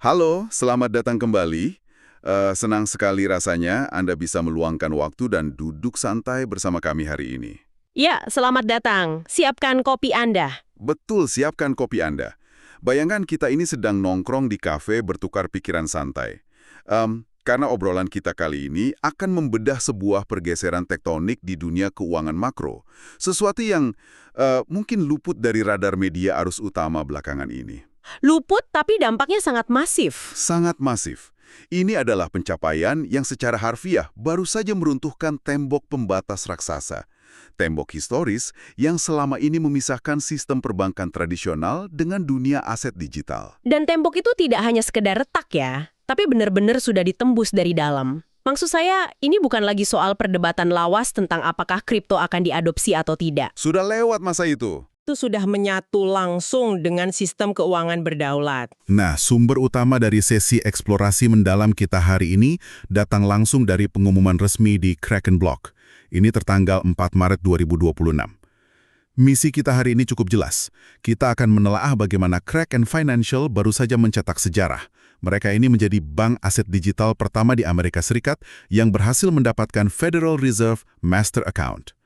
Halo, selamat datang kembali. Senang sekali rasanya Anda bisa meluangkan waktu dan duduk santai bersama kami hari ini. Ya, selamat datang. Siapkan kopi Anda. Betul, siapkan kopi Anda. Bayangkan kita ini sedang nongkrong di kafe bertukar pikiran santai. Karena obrolan kita kali ini akan membedah sebuah pergeseran tektonik di dunia keuangan makro. Sesuatu yang mungkin luput dari radar media arus utama belakangan ini. Luput tapi dampaknya sangat masif. Sangat masif. Ini adalah pencapaian yang secara harfiah baru saja meruntuhkan tembok pembatas raksasa. Tembok historis yang selama ini memisahkan sistem perbankan tradisional dengan dunia aset digital. Dan tembok itu tidak hanya sekedar retak ya, tapi benar-benar sudah ditembus dari dalam. Maksud saya, ini bukan lagi soal perdebatan lawas tentang apakah kripto akan diadopsi atau tidak. Sudah lewat masa itu. Itu sudah menyatu langsung dengan sistem keuangan berdaulat. Nah, sumber utama dari sesi eksplorasi mendalam kita hari ini datang langsung dari pengumuman resmi di Kraken Block. Ini tertanggal 4 Maret 2026. Misi kita hari ini cukup jelas. Kita akan menelaah bagaimana Kraken Financial baru saja mencetak sejarah. Mereka ini menjadi bank aset digital pertama di Amerika Serikat yang berhasil mendapatkan Federal Reserve Master Account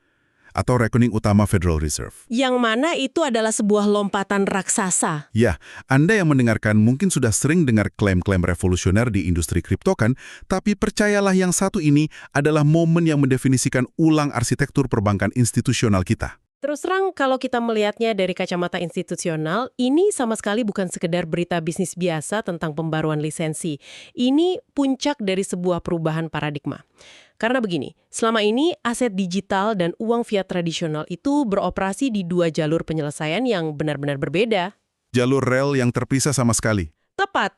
atau rekening utama Federal Reserve. Yang mana itu adalah sebuah lompatan raksasa. Ya, Anda yang mendengarkan mungkin sudah sering dengar klaim-klaim revolusioner di industri kripto kan, tapi percayalah yang satu ini adalah momen yang mendefinisikan ulang arsitektur perbankan institusional kita. Terus terang, kalau kita melihatnya dari kacamata institusional, ini sama sekali bukan sekedar berita bisnis biasa tentang pembaruan lisensi. Ini puncak dari sebuah perubahan paradigma. Karena begini, selama ini aset digital dan uang fiat tradisional itu beroperasi di dua jalur penyelesaian yang benar-benar berbeda. Jalur rel yang terpisah sama sekali. Tepat.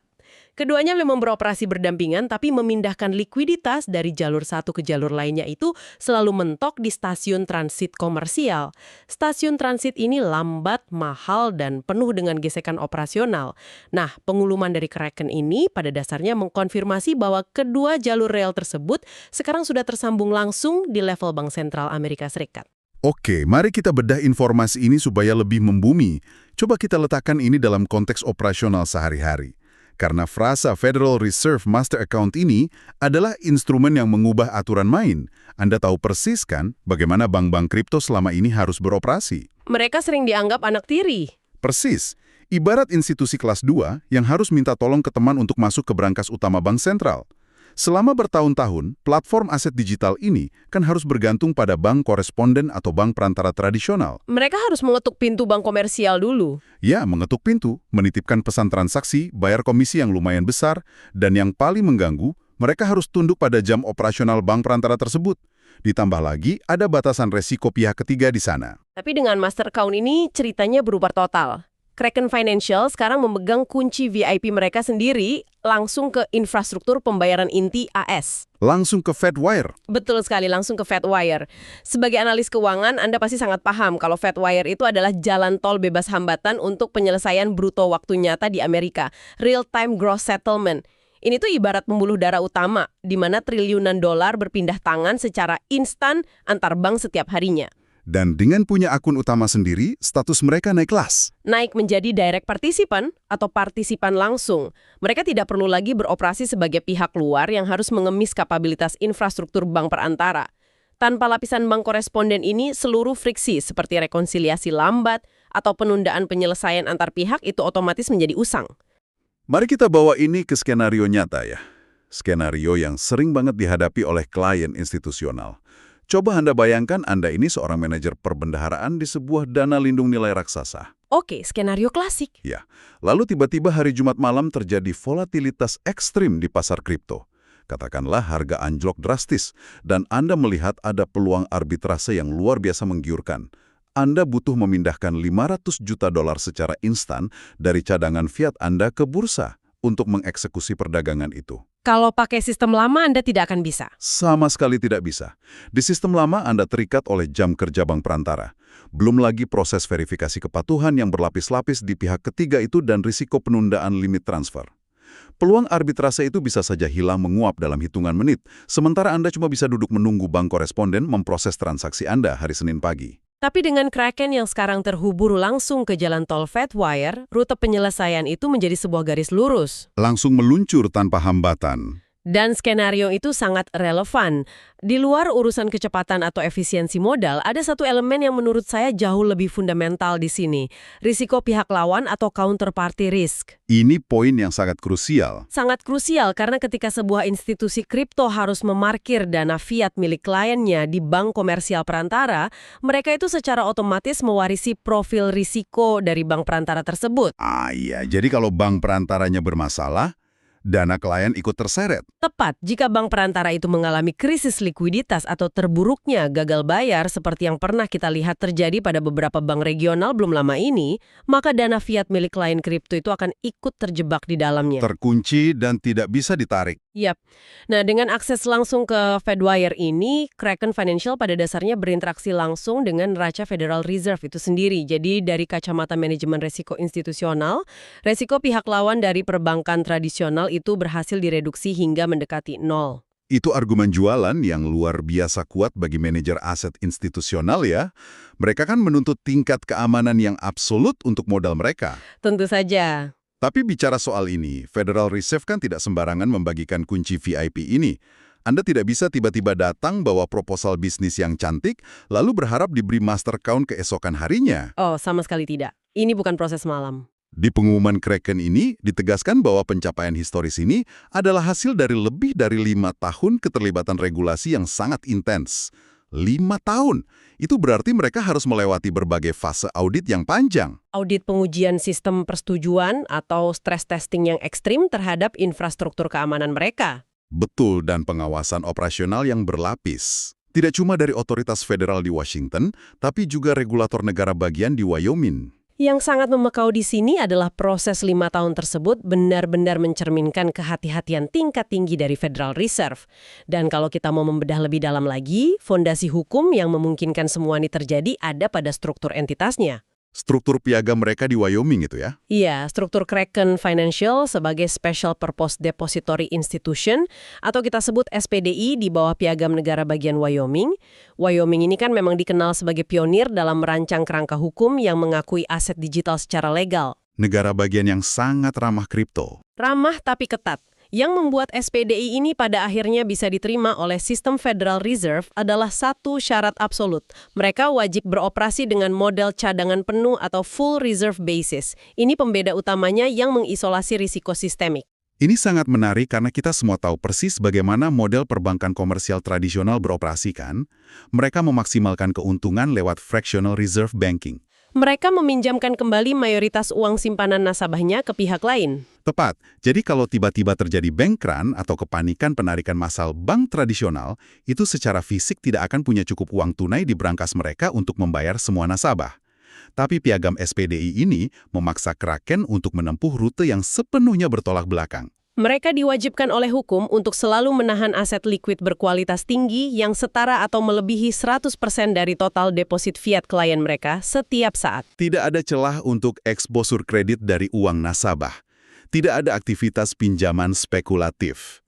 Keduanya memang beroperasi berdampingan, tapi memindahkan likuiditas dari jalur satu ke jalur lainnya itu selalu mentok di stasiun transit komersial. Stasiun transit ini lambat, mahal, dan penuh dengan gesekan operasional. Nah, penguluman dari Kraken ini pada dasarnya mengkonfirmasi bahwa kedua jalur rel tersebut sekarang sudah tersambung langsung di level Bank Sentral Amerika Serikat. Oke, mari kita bedah informasi ini supaya lebih membumi. Coba kita letakkan ini dalam konteks operasional sehari-hari. Karena frasa Federal Reserve Master Account ini adalah instrumen yang mengubah aturan main. Anda tahu persis kan bagaimana bank-bank kripto selama ini harus beroperasi? Mereka sering dianggap anak tiri. Persis. Ibarat institusi kelas 2 yang harus minta tolong ke teman untuk masuk ke brankas utama bank sentral. Selama bertahun-tahun, platform aset digital ini kan harus bergantung pada bank koresponden atau bank perantara tradisional. Mereka harus mengetuk pintu bank komersial dulu. Ya, mengetuk pintu, menitipkan pesan transaksi, bayar komisi yang lumayan besar, dan yang paling mengganggu, mereka harus tunduk pada jam operasional bank perantara tersebut. Ditambah lagi, ada batasan resiko pihak ketiga di sana. Tapi dengan master account ini ceritanya berubah total. Kraken Financial sekarang memegang kunci VIP mereka sendiri langsung ke infrastruktur pembayaran inti AS. Langsung ke Fedwire. Betul sekali, langsung ke Fedwire. Sebagai analis keuangan, Anda pasti sangat paham kalau Fedwire itu adalah jalan tol bebas hambatan untuk penyelesaian bruto waktu nyata di Amerika. Real-time gross settlement. Ini tuh ibarat pembuluh darah utama, di mana triliunan dolar berpindah tangan secara instan antar bank setiap harinya. Dan dengan punya akun utama sendiri, status mereka naik kelas. Naik menjadi direct participant atau partisipan langsung. Mereka tidak perlu lagi beroperasi sebagai pihak luar yang harus mengemis kapabilitas infrastruktur bank perantara. Tanpa lapisan bank koresponden ini, seluruh friksi seperti rekonsiliasi lambat atau penundaan penyelesaian antar pihak itu otomatis menjadi usang. Mari kita bawa ini ke skenario nyata ya. Skenario yang sering banget dihadapi oleh klien institusional. Coba Anda bayangkan Anda ini seorang manajer perbendaharaan di sebuah dana lindung nilai raksasa. Oke, skenario klasik. Ya, lalu tiba-tiba hari Jumat malam terjadi volatilitas ekstrim di pasar kripto. Katakanlah harga anjlok drastis, dan Anda melihat ada peluang arbitrase yang luar biasa menggiurkan. Anda butuh memindahkan 500 juta dolar secara instan dari cadangan fiat Anda ke bursa untuk mengeksekusi perdagangan itu. Kalau pakai sistem lama, Anda tidak akan bisa. Sama sekali tidak bisa. Di sistem lama Anda terikat oleh jam kerja bank perantara. Belum lagi proses verifikasi kepatuhan yang berlapis-lapis di pihak ketiga itu dan risiko penundaan limit transfer. Peluang arbitrase itu bisa saja hilang menguap dalam hitungan menit, sementara Anda cuma bisa duduk menunggu bank koresponden memproses transaksi Anda hari Senin pagi. Tapi dengan Kraken yang sekarang terhubur langsung ke jalan tol Fedwire, rute penyelesaian itu menjadi sebuah garis lurus. Langsung meluncur tanpa hambatan. Dan skenario itu sangat relevan. Di luar urusan kecepatan atau efisiensi modal, ada satu elemen yang menurut saya jauh lebih fundamental di sini. Risiko pihak lawan atau counterparty risk. Ini poin yang sangat krusial. Sangat krusial karena ketika sebuah institusi kripto harus memarkir dana fiat milik kliennya di bank komersial perantara, mereka itu secara otomatis mewarisi profil risiko dari bank perantara tersebut. Iya, jadi kalau bank perantaranya bermasalah, dana klien ikut terseret. Tepat, jika bank perantara itu mengalami krisis likuiditas atau terburuknya gagal bayar seperti yang pernah kita lihat terjadi pada beberapa bank regional belum lama ini, maka dana fiat milik klien kripto itu akan ikut terjebak di dalamnya. Terkunci dan tidak bisa ditarik. Yap. Nah, dengan akses langsung ke Fedwire ini, Kraken Financial pada dasarnya berinteraksi langsung dengan neraca Federal Reserve itu sendiri. Jadi dari kacamata manajemen resiko institusional, resiko pihak lawan dari perbankan tradisional itu berhasil direduksi hingga mendekati nol. Itu argumen jualan yang luar biasa kuat bagi manajer aset institusional ya. Mereka kan menuntut tingkat keamanan yang absolut untuk modal mereka. Tentu saja. Tapi bicara soal ini, Federal Reserve kan tidak sembarangan membagikan kunci VIP ini. Anda tidak bisa tiba-tiba datang bawa proposal bisnis yang cantik, lalu berharap diberi master count keesokan harinya. Oh, sama sekali tidak. Ini bukan proses malam. Di pengumuman Kraken ini, ditegaskan bahwa pencapaian historis ini adalah hasil dari lebih dari 5 tahun keterlibatan regulasi yang sangat intens. 5 tahun. Itu berarti mereka harus melewati berbagai fase audit yang panjang. Audit pengujian sistem persetujuan atau stress testing yang ekstrim terhadap infrastruktur keamanan mereka. Betul, dan pengawasan operasional yang berlapis. Tidak cuma dari otoritas federal di Washington, tapi juga regulator negara bagian di Wyoming. Yang sangat memekau di sini adalah proses 5 tahun tersebut benar-benar mencerminkan kehati-hatian tingkat tinggi dari Federal Reserve. Dan kalau kita mau membedah lebih dalam lagi, fondasi hukum yang memungkinkan semua ini terjadi ada pada struktur entitasnya. Struktur piagam mereka di Wyoming itu ya? Iya, struktur Kraken Financial sebagai Special Purpose Depository Institution atau kita sebut SPDI di bawah piagam negara bagian Wyoming. Wyoming ini kan memang dikenal sebagai pionir dalam merancang kerangka hukum yang mengakui aset digital secara legal. Negara bagian yang sangat ramah kripto. Ramah tapi ketat. Yang membuat SPDI ini pada akhirnya bisa diterima oleh sistem Federal Reserve adalah satu syarat absolut. Mereka wajib beroperasi dengan model cadangan penuh atau full reserve basis. Ini pembeda utamanya yang mengisolasi risiko sistemik. Ini sangat menarik karena kita semua tahu persis bagaimana model perbankan komersial tradisional beroperasi kan. Mereka memaksimalkan keuntungan lewat fractional reserve banking. Mereka meminjamkan kembali mayoritas uang simpanan nasabahnya ke pihak lain. Tepat. Jadi kalau tiba-tiba terjadi bank run atau kepanikan penarikan massal bank tradisional, itu secara fisik tidak akan punya cukup uang tunai di brankas mereka untuk membayar semua nasabah. Tapi piagam SPDI ini memaksa Kraken untuk menempuh rute yang sepenuhnya bertolak belakang. Mereka diwajibkan oleh hukum untuk selalu menahan aset likuid berkualitas tinggi yang setara atau melebihi 100% dari total deposit fiat klien mereka setiap saat. Tidak ada celah untuk eksposur kredit dari uang nasabah. Tidak ada aktivitas pinjaman spekulatif.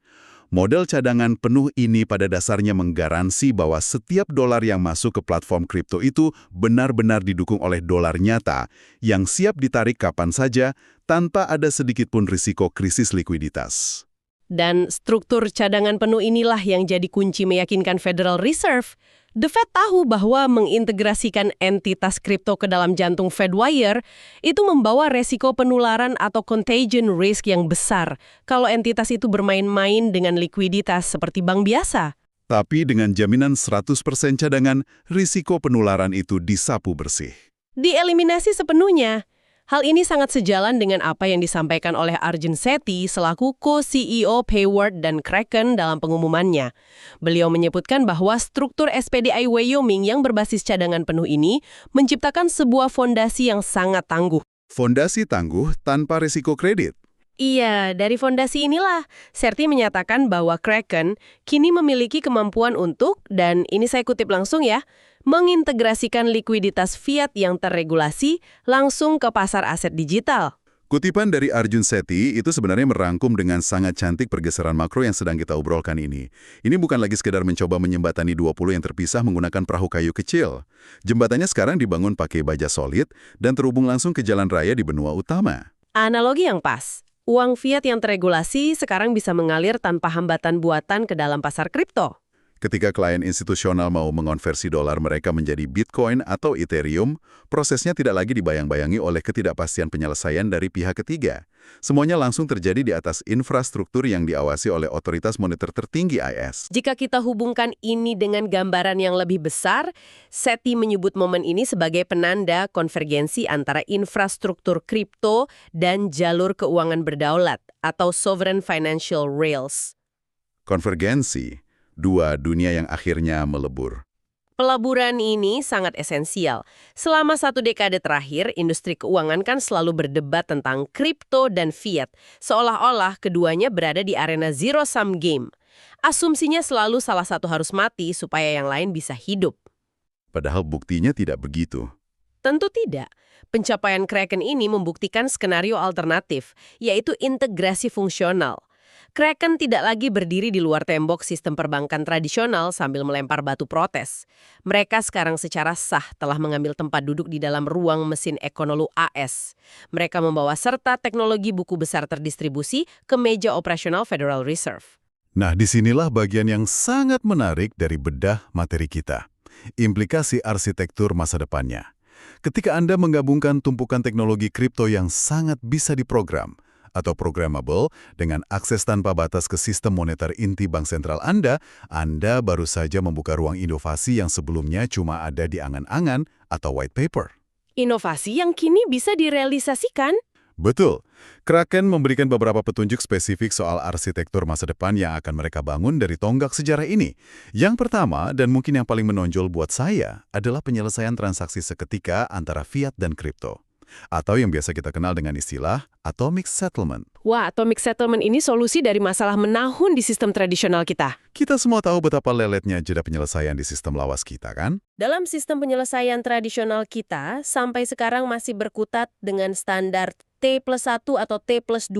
Model cadangan penuh ini pada dasarnya menggaransi bahwa setiap dolar yang masuk ke platform kripto itu benar-benar didukung oleh dolar nyata yang siap ditarik kapan saja tanpa ada sedikit pun risiko krisis likuiditas. Dan struktur cadangan penuh inilah yang jadi kunci meyakinkan Federal Reserve. The Fed tahu bahwa mengintegrasikan entitas kripto ke dalam jantung Fedwire itu membawa resiko penularan atau contagion risk yang besar kalau entitas itu bermain-main dengan likuiditas seperti bank biasa. Tapi dengan jaminan 100% cadangan, risiko penularan itu disapu bersih. Dieliminasi sepenuhnya. Hal ini sangat sejalan dengan apa yang disampaikan oleh Arjun Sethi selaku co-CEO Payward dan Kraken dalam pengumumannya. Beliau menyebutkan bahwa struktur SPDI Wyoming yang berbasis cadangan penuh ini menciptakan sebuah fondasi yang sangat tangguh. Fondasi tangguh tanpa risiko kredit. Iya, dari fondasi inilah Sethi menyatakan bahwa Kraken kini memiliki kemampuan untuk, dan ini saya kutip langsung ya, mengintegrasikan likuiditas fiat yang terregulasi langsung ke pasar aset digital. Kutipan dari Arjun Sethi itu sebenarnya merangkum dengan sangat cantik pergeseran makro yang sedang kita obrolkan ini. Ini bukan lagi sekedar mencoba menyembatani 20 yang terpisah menggunakan perahu kayu kecil. Jembatannya sekarang dibangun pakai baja solid dan terhubung langsung ke jalan raya di benua utama. Analogi yang pas. Uang fiat yang teregulasi sekarang bisa mengalir tanpa hambatan buatan ke dalam pasar kripto. Ketika klien institusional mau mengonversi dolar mereka menjadi Bitcoin atau Ethereum, prosesnya tidak lagi dibayang-bayangi oleh ketidakpastian penyelesaian dari pihak ketiga. Semuanya langsung terjadi di atas infrastruktur yang diawasi oleh otoritas moneter tertinggi IS. Jika kita hubungkan ini dengan gambaran yang lebih besar, Sethi menyebut momen ini sebagai penanda konvergensi antara infrastruktur kripto dan jalur keuangan berdaulat atau sovereign financial rails. Konvergensi, dua dunia yang akhirnya melebur. Pelaburan ini sangat esensial. Selama 1 dekade terakhir, industri keuangan kan selalu berdebat tentang kripto dan fiat, seolah-olah keduanya berada di arena zero-sum game. Asumsinya selalu salah satu harus mati supaya yang lain bisa hidup. Padahal buktinya tidak begitu. Tentu tidak. Pencapaian Kraken ini membuktikan skenario alternatif, yaitu integrasi fungsional. Kraken tidak lagi berdiri di luar tembok sistem perbankan tradisional sambil melempar batu protes. Mereka sekarang secara sah telah mengambil tempat duduk di dalam ruang mesin ekonomi AS. Mereka membawa serta teknologi buku besar terdistribusi ke meja operasional Federal Reserve. Nah, disinilah bagian yang sangat menarik dari bedah materi kita. Implikasi arsitektur masa depannya. Ketika Anda menggabungkan tumpukan teknologi kripto yang sangat bisa diprogram, atau programmable dengan akses tanpa batas ke sistem moneter inti bank sentral Anda baru saja membuka ruang inovasi yang sebelumnya cuma ada di angan-angan atau white paper. Inovasi yang kini bisa direalisasikan? Betul. Kraken memberikan beberapa petunjuk spesifik soal arsitektur masa depan yang akan mereka bangun dari tonggak sejarah ini. Yang pertama, dan mungkin yang paling menonjol buat saya, adalah penyelesaian transaksi seketika antara fiat dan kripto. Atau yang biasa kita kenal dengan istilah atomic settlement. Wah, atomic settlement ini solusi dari masalah menahun di sistem tradisional kita. Kita semua tahu betapa leletnya jeda penyelesaian di sistem lawas kita, kan? Dalam sistem penyelesaian tradisional kita, sampai sekarang masih berkutat dengan standar T+1 atau T+2.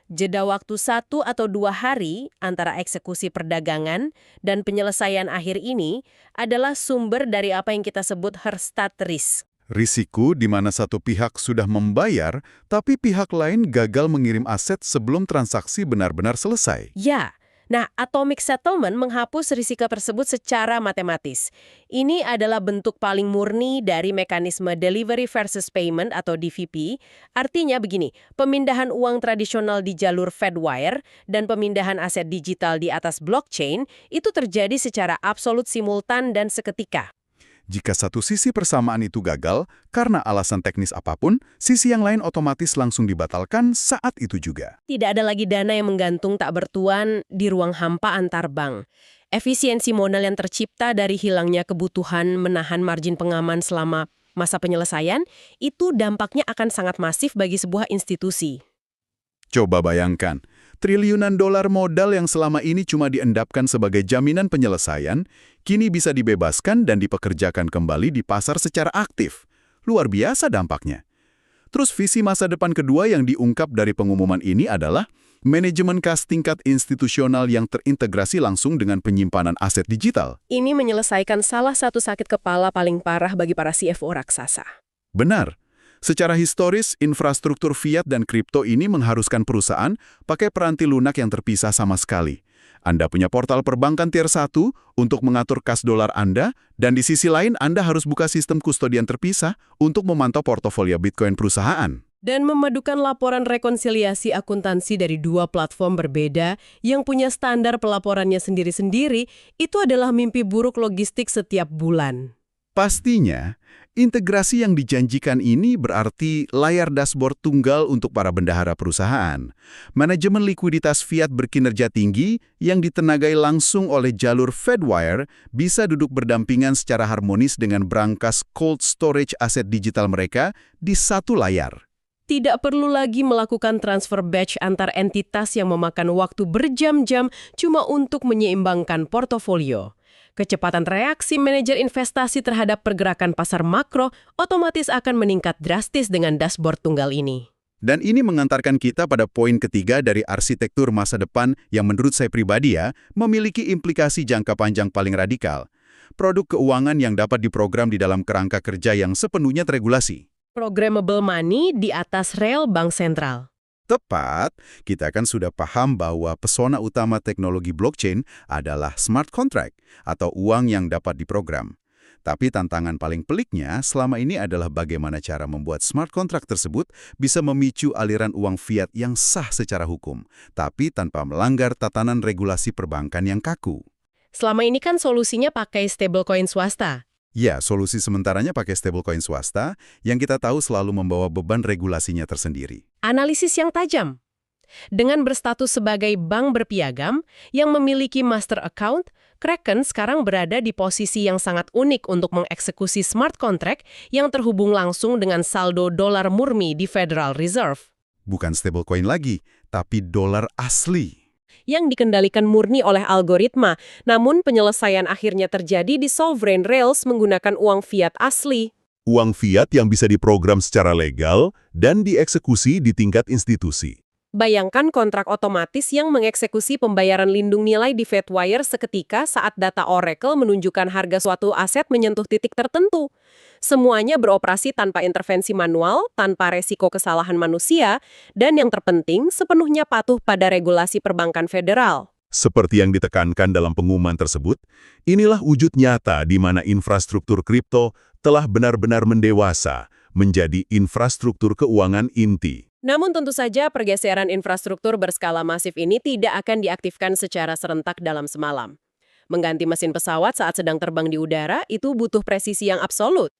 Jeda waktu 1 atau 2 hari antara eksekusi perdagangan dan penyelesaian akhir ini adalah sumber dari apa yang kita sebut Herstatt risk. Risiko di mana satu pihak sudah membayar, tapi pihak lain gagal mengirim aset sebelum transaksi benar-benar selesai. Ya, nah atomic settlement menghapus risiko tersebut secara matematis. Ini adalah bentuk paling murni dari mekanisme delivery versus payment atau DVP. Artinya begini, pemindahan uang tradisional di jalur Fedwire dan pemindahan aset digital di atas blockchain itu terjadi secara absolut simultan dan seketika. Jika satu sisi persamaan itu gagal, karena alasan teknis apapun, sisi yang lain otomatis langsung dibatalkan saat itu juga. Tidak ada lagi dana yang menggantung tak bertuan di ruang hampa antar bank. Efisiensi modal yang tercipta dari hilangnya kebutuhan menahan margin pengaman selama masa penyelesaian, itu dampaknya akan sangat masif bagi sebuah institusi. Coba bayangkan, triliunan dolar modal yang selama ini cuma diendapkan sebagai jaminan penyelesaian, kini bisa dibebaskan dan dipekerjakan kembali di pasar secara aktif. Luar biasa dampaknya. Terus visi masa depan kedua yang diungkap dari pengumuman ini adalah manajemen kas tingkat institusional yang terintegrasi langsung dengan penyimpanan aset digital. Ini menyelesaikan salah satu sakit kepala paling parah bagi para CFO raksasa. Benar. Secara historis, infrastruktur fiat dan kripto ini mengharuskan perusahaan pakai peranti lunak yang terpisah sama sekali. Anda punya portal perbankan tier 1 untuk mengatur kas dolar Anda, dan di sisi lain Anda harus buka sistem kustodian terpisah untuk memantau portofolio Bitcoin perusahaan. Dan memadukan laporan rekonsiliasi akuntansi dari dua platform berbeda yang punya standar pelaporannya sendiri-sendiri, itu adalah mimpi buruk logistik setiap bulan. Pastinya, integrasi yang dijanjikan ini berarti layar dashboard tunggal untuk para bendahara perusahaan. Manajemen likuiditas fiat berkinerja tinggi yang ditenagai langsung oleh jalur Fedwire bisa duduk berdampingan secara harmonis dengan brankas cold storage aset digital mereka di satu layar. Tidak perlu lagi melakukan transfer batch antar entitas yang memakan waktu berjam-jam cuma untuk menyeimbangkan portofolio. Kecepatan reaksi manajer investasi terhadap pergerakan pasar makro otomatis akan meningkat drastis dengan dashboard tunggal ini. Dan ini mengantarkan kita pada poin ketiga dari arsitektur masa depan yang menurut saya pribadi memiliki implikasi jangka panjang paling radikal. Produk keuangan yang dapat diprogram di dalam kerangka kerja yang sepenuhnya teregulasi. Programmable money di atas rel bank sentral. Tepat, kita kan sudah paham bahwa pesona utama teknologi blockchain adalah smart contract atau uang yang dapat diprogram. Tapi tantangan paling peliknya selama ini adalah bagaimana cara membuat smart contract tersebut bisa memicu aliran uang fiat yang sah secara hukum, tapi tanpa melanggar tatanan regulasi perbankan yang kaku. Selama ini kan solusinya pakai stablecoin swasta. Ya, solusi sementaranya pakai stablecoin swasta yang kita tahu selalu membawa beban regulasinya tersendiri. Analisis yang tajam. Dengan berstatus sebagai bank berpiagam yang memiliki master account, Kraken sekarang berada di posisi yang sangat unik untuk mengeksekusi smart contract yang terhubung langsung dengan saldo dolar murni di Federal Reserve. Bukan stablecoin lagi, tapi dolar asli. Yang dikendalikan murni oleh algoritma, namun penyelesaian akhirnya terjadi di sovereign rails menggunakan uang fiat asli. Uang fiat yang bisa diprogram secara legal dan dieksekusi di tingkat institusi. Bayangkan kontrak otomatis yang mengeksekusi pembayaran lindung nilai di Fedwire seketika saat data Oracle menunjukkan harga suatu aset menyentuh titik tertentu. Semuanya beroperasi tanpa intervensi manual, tanpa resiko kesalahan manusia, dan yang terpenting sepenuhnya patuh pada regulasi perbankan federal. Seperti yang ditekankan dalam pengumuman tersebut, inilah wujud nyata di mana infrastruktur kripto telah benar-benar mendewasa, menjadi infrastruktur keuangan inti. Namun tentu saja pergeseran infrastruktur berskala masif ini tidak akan diaktifkan secara serentak dalam semalam. Mengganti mesin pesawat saat sedang terbang di udara itu butuh presisi yang absolut.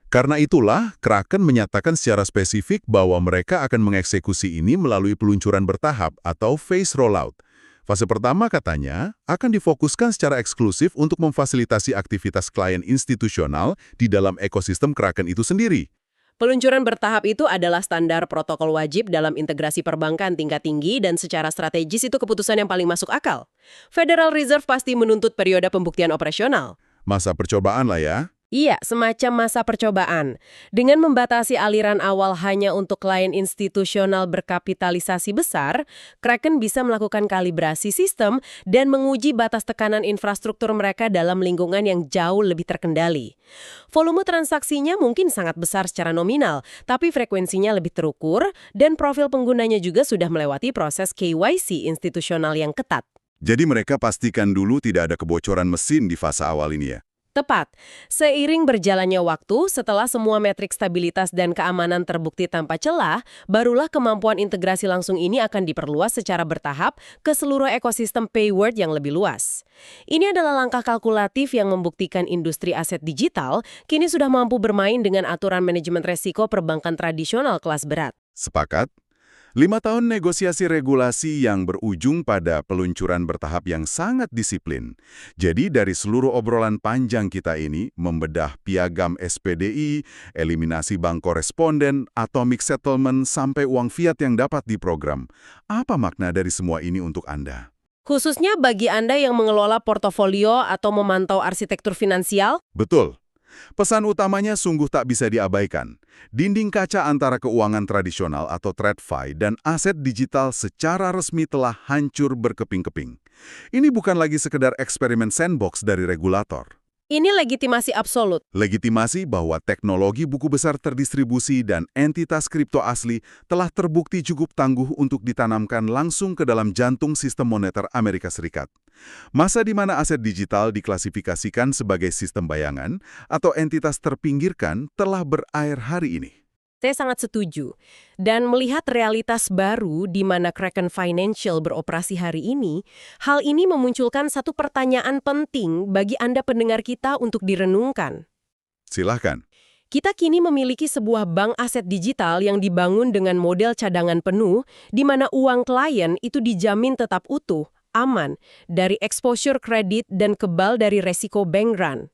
Karena itulah, Kraken menyatakan secara spesifik bahwa mereka akan mengeksekusi ini melalui peluncuran bertahap atau phase rollout. Fase pertama katanya akan difokuskan secara eksklusif untuk memfasilitasi aktivitas klien institusional di dalam ekosistem Kraken itu sendiri. Peluncuran bertahap itu adalah standar protokol wajib dalam integrasi perbankan tingkat tinggi dan secara strategis itu keputusan yang paling masuk akal. Federal Reserve pasti menuntut periode pembuktian operasional. Masa percobaan lah ya. Iya, semacam masa percobaan. Dengan membatasi aliran awal hanya untuk klien institusional berkapitalisasi besar, Kraken bisa melakukan kalibrasi sistem dan menguji batas tekanan infrastruktur mereka dalam lingkungan yang jauh lebih terkendali. Volume transaksinya mungkin sangat besar secara nominal, tapi frekuensinya lebih terukur dan profil penggunanya juga sudah melewati proses KYC institusional yang ketat. Jadi mereka pastikan dulu tidak ada kebocoran mesin di fase awal ini ya? Tepat. Seiring berjalannya waktu, setelah semua metrik stabilitas dan keamanan terbukti tanpa celah, barulah kemampuan integrasi langsung ini akan diperluas secara bertahap ke seluruh ekosistem Payward yang lebih luas. Ini adalah langkah kalkulatif yang membuktikan industri aset digital kini sudah mampu bermain dengan aturan manajemen resiko perbankan tradisional kelas berat. Sepakat? 5 tahun negosiasi regulasi yang berujung pada peluncuran bertahap yang sangat disiplin. Jadi dari seluruh obrolan panjang kita ini, membedah piagam SPDI, eliminasi bank koresponden, atomic settlement, sampai uang fiat yang dapat diprogram. Apa makna dari semua ini untuk Anda? Khususnya bagi Anda yang mengelola portofolio atau memantau arsitektur finansial? Betul. Pesan utamanya sungguh tak bisa diabaikan. Dinding kaca antara keuangan tradisional atau TradFi dan aset digital secara resmi telah hancur berkeping-keping. Ini bukan lagi sekedar eksperimen sandbox dari regulator. Ini legitimasi absolut. Legitimasi bahwa teknologi buku besar terdistribusi dan entitas kripto asli telah terbukti cukup tangguh untuk ditanamkan langsung ke dalam jantung sistem moneter Amerika Serikat. Masa di mana aset digital diklasifikasikan sebagai sistem bayangan atau entitas terpinggirkan telah berakhir hari ini. Saya sangat setuju. Dan melihat realitas baru di mana Kraken Financial beroperasi hari ini, hal ini memunculkan satu pertanyaan penting bagi Anda pendengar kita untuk direnungkan. Silahkan. Kita kini memiliki sebuah bank aset digital yang dibangun dengan model cadangan penuh, di mana uang klien itu dijamin tetap utuh, aman, dari exposure kredit dan kebal dari resiko bank run.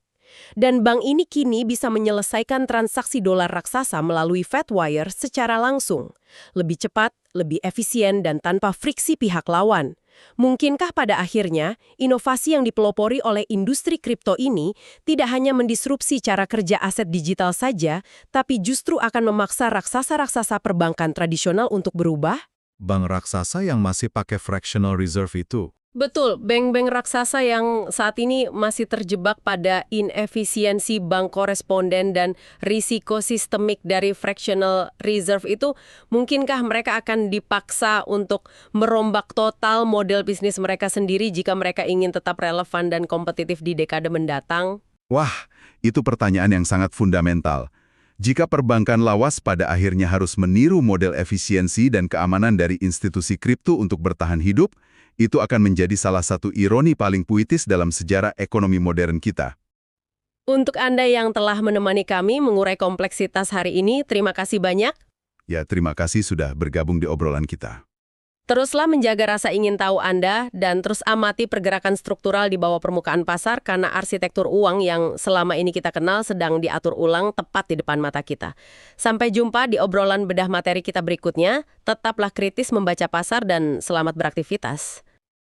Dan bank ini kini bisa menyelesaikan transaksi dolar raksasa melalui Fedwire secara langsung. Lebih cepat, lebih efisien, dan tanpa friksi pihak lawan. Mungkinkah pada akhirnya, inovasi yang dipelopori oleh industri kripto ini tidak hanya mendisrupsi cara kerja aset digital saja, tapi justru akan memaksa raksasa-raksasa perbankan tradisional untuk berubah? Bank raksasa yang masih pakai fractional reserve itu. Betul, bank-bank raksasa yang saat ini masih terjebak pada inefisiensi bank koresponden dan risiko sistemik dari fractional reserve itu, mungkinkah mereka akan dipaksa untuk merombak total model bisnis mereka sendiri jika mereka ingin tetap relevan dan kompetitif di dekade mendatang? Wah, itu pertanyaan yang sangat fundamental. Jika perbankan lawas pada akhirnya harus meniru model efisiensi dan keamanan dari institusi kripto untuk bertahan hidup, itu akan menjadi salah satu ironi paling puitis dalam sejarah ekonomi modern kita. Untuk Anda yang telah menemani kami mengurai kompleksitas hari ini, terima kasih banyak. Ya, terima kasih sudah bergabung di obrolan kita. Teruslah menjaga rasa ingin tahu Anda dan terus amati pergerakan struktural di bawah permukaan pasar karena arsitektur uang yang selama ini kita kenal sedang diatur ulang tepat di depan mata kita. Sampai jumpa di obrolan bedah materi kita berikutnya. Tetaplah kritis membaca pasar dan selamat beraktivitas.